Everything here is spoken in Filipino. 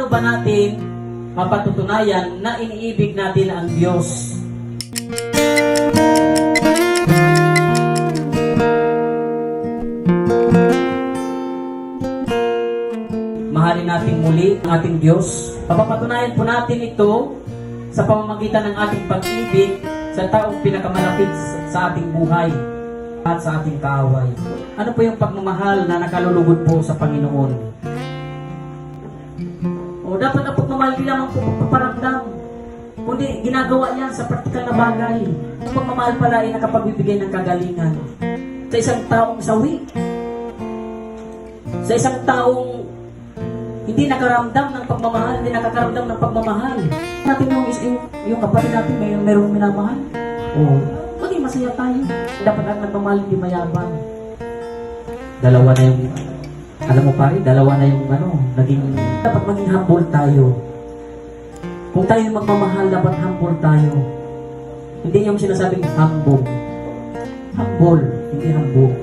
paano ba natin mapatutunayan na iniibig natin ang Diyos? Mahalin natin muli ang ating Diyos. Papapatunayan po natin ito sa pamamagitan ng ating pag-ibig sa taong pinakamalapit sa ating buhay at sa ating kaaway. Ano po yung pagmamahal na nakalulugod po sa Panginoon? O dapat ang pagmamahal di lamang po paparamdam, kundi ginagawa niya sa praktikal na bagay. Ang pagmamahal pala ay nakapagbibigay ng kagalingan sa isang taong sawi, sa isang taong hindi nakaramdam ng pagmamahal, hindi nakakaramdam ng pagmamahal. Natin yung kapatid natin mayroong minamahal. Oo. Maging masaya tayo. Dapat ang nagmamahal hindi mayabang. Dalawa na yung, alam mo pare, dalawa na yung naging, dapat maging humble tayo. Kung tayo yung magmamahal, dapat humble tayo. Hindi yung sinasabing humble. Humble, hindi humble.